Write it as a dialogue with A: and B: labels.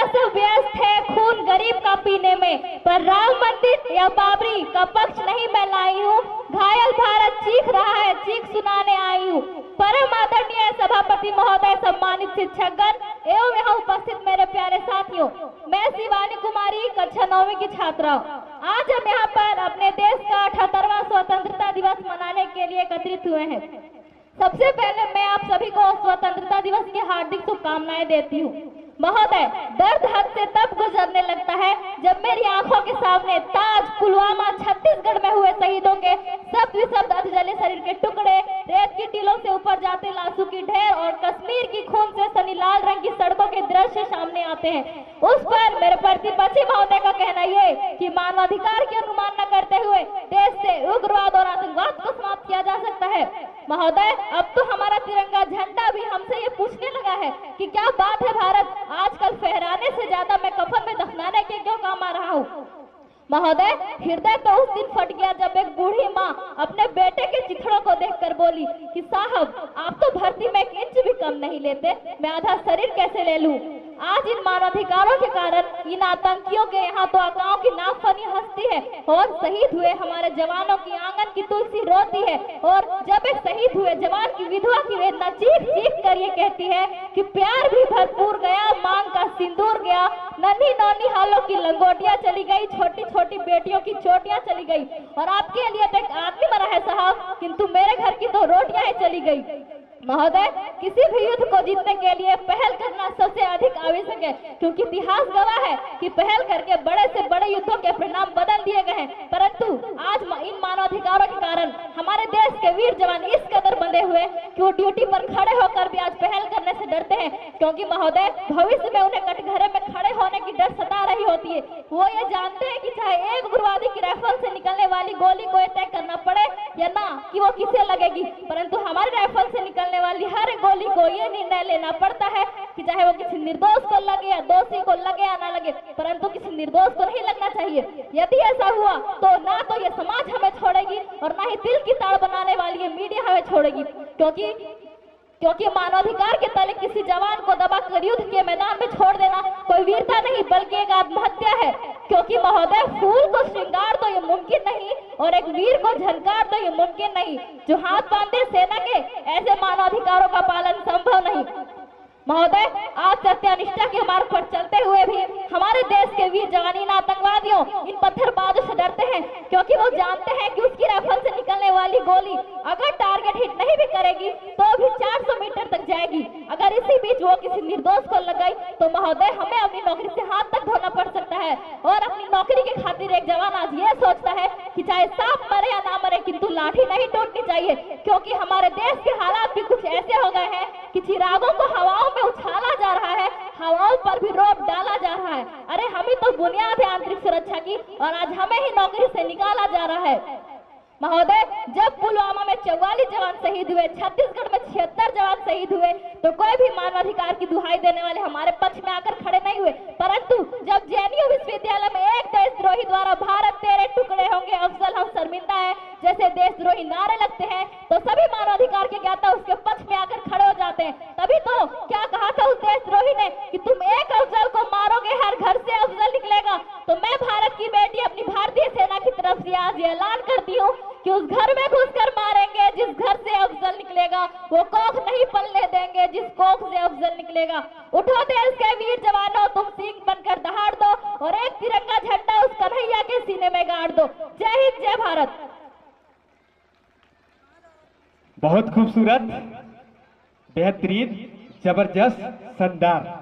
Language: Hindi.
A: से व्यस्त है खून गरीब का पीने में, पर राम मंदिर या बाबरी का पक्ष नहीं मैं लाई हूँ। घायल भारत चीख रहा है, चीख सुनाने आई हूँ। परम आदरणीय सभापति महोदय, सम्मानित शिक्षकगण एवं यहाँ उपस्थित मेरे प्यारे साथियों, मैं शिवानी कुमारी कक्षा 9वीं की छात्रा। आज हम यहाँ पर अपने देश का 78वां स्वतंत्रता दिवस मनाने के लिए एकत्रित हुए हैं। सबसे पहले मैं आप सभी को स्वतंत्रता दिवस की हार्दिक शुभकामनाएं देती हूँ। महोदय, दर्द हद से तब गुजरने लगता है जब मेरी आंखों के सामने ताज, पुलवामा, छत्तीसगढ़ में हुए शहीदों के शब्द विशब्द अर्धजले शरीर के टुकड़े, रेत की टीलों से ऊपर जाते लाशों की ढेर और कश्मीर की खून से सनी लाल रंग की सड़कों के दृश्य सामने आते हैं। उस पर मेरे प्रतिपक्षी महोदय का कहना ये कि मानवाधिकार की अनुमानना करते हुए देश से उग्रवाद और आतंकवाद को समाप्त किया जा सकता है। महोदय, अब तो हमारा तिरंगा झंडा भी हमसे ये पूछने लगा है कि क्या बात है भारत, आजकल फहराने से ज्यादा मैं कफन में दफनाने के क्यों काम आ रहा हूँ। महोदय, हृदय तो उस दिन फट गया जब एक बूढ़ी माँ अपने बेटे के चिथड़ों को देखकर बोली कि साहब, आप तो भर्ती में 1 इंच भी कम नहीं लेते, मैं आधा शरीर कैसे ले लूं। आज इन मानवाधिकारों के कारण इन आतंकियों के यहाँ तो आकाओं की नाक फनी हंसती है और शहीद हुए हमारे जवानों की आंगन की तुलसी रोती है। और जब एक शहीद हुए जवान की विधवा की वेदना चीख चीख कर ये कहती है कि प्यार भी भरपूर गया, मांग का सिंदूर गया, नन्ही नौनी हालों की लंगोटियां चली गई, छोटी छोटी बेटियों की चोटियां चली गई, और आपके लिए तो एक आदमी मरा है साहब, किंतु मेरे घर की तो रोटियां ही चली गई। महोदय, किसी भी युद्ध को जीतने के लिए पहल करना सबसे अधिक आवश्यक है, क्योंकि इतिहास गवाह है कि पहल करके बड़े से बड़े युद्धों के परिणाम बदल दिए गए हैं। परंतु आज इन मानवाधिकारों के कारण हमारे देश के वीर जवान इस कदर बंधे हुए कि वो ड्यूटी पर खड़े होकर भी आज पहल करने से डरते हैं, क्योंकि महोदय भविष्य में उन्हें कटघरे में खड़े होने की डर सता रही होती है। वो ये जानते हैं कि चाहे एक उग्रवादी की राइफल से निकलने वाली गोली को तय करना पड़े या ना कि वो किसे लगेगी, परंतु हमारी राइफल से निकलने वाली हर गोली को ये निर्णय लेना पड़ता है कि चाहे वो किसी निर्दोष को लगे या दोषी को लगे या ना लगे, परंतु किसी निर्दोष को नहीं लगना चाहिए। यदि ऐसा हुआ तो ना तो ये समाज हमें छोड़ेगी और ना ही दिल की ताड़ बनाने वाली ये मीडिया हमें छोड़ेगी, क्योंकि मानवाधिकार के तले किसी जवान को दबाकर युद्ध के मैदान में छोड़ देना कोई वीरता नहीं बल्कि एक आत्महत्या है। क्योंकि महोदय, फूल को श्रृंगार तो ये मुमकिन नहीं और एक वीर को झनकार तो ये मुमकिन नहीं, जो हाथ बांधे सेना के ऐसे मानवाधिकारों का पालन संभव नहीं। महोदय, आज सत्यानिष्ठा के मार्ग पर चलते हुए भी हमारे देश के वीर जवान इन आतंकवादियों, इन पत्थरबाजों से डरते हैं, क्योंकि वो जानते हैं कि उसकी राइफल से निकलने वाली गोली अगर टारगेट हिट नहीं भी करेगी तो भी 400 मीटर तक जाएगी। अगर इसी बीच वो किसी निर्दोष को लग गई तो महोदय हमें अपनी नौकरी से हाथ तक धोना पड़ सकता है। और अपनी नौकरी के खातिर एक जवान आज ये सोचता है कि चाहे सांप मरे या ना मरे, किंतु लाठी नहीं टूटनी चाहिए, क्योंकि हमारे देश के हालात भी कुछ ऐसे हो गए हैं कि चिरागों को हवाओं में उछाला जा रहा है, हवाओं पर भी रोक डाला जा रहा है। अरे हम ही तो बुनियाद है आंतरिक सुरक्षा की, और आज हमें ही नौकरी से निकाला जा रहा है। महोदय, जब पुलवामा में 44 जवान शहीद हुए, छत्तीसगढ़ में 76 जवान शहीद हुए, तो कोई भी मानवाधिकार की दुहाई देने वाले हमारे पक्ष में आकर खड़े नहीं हुए। परंतु जब जेएनयू विश्वविद्यालय में एक देशद्रोही द्वारा भारत तेरे टुकड़े होंगे, अफजल हम शर्मिंदा है जैसे देशद्रोही नारे लगते हैं, तो सभी मानवाधिकार के ज्ञाता उसके पक्ष में आकर खड़े हो जाते हैं। तभी तो क्या कहा था उस देशद्रोही ने कि तुम एक अफजल को मारोगे, हर घर से अफजल निकलेगा। तो मैं भारत की बेटी अपनी भारतीय सेना की तरफ से आज ये ऐलान करती हूँ कि उस घर में घुसकर मारेंगे जिस घर से अफजल निकलेगा, वो कोख नहीं पलने देंगे जिस कोख से अफजल निकलेगा। उठो देश के वीर जवानों, तुम सिंह बनकर दहाड़ दो और एक तिरंगा झंडा उस कन्हैया के सीने में गाड़ दो। जय हिंद, जय भारत।
B: बहुत खूबसूरत, बेहतरीन, जबरदस्त, शानदार।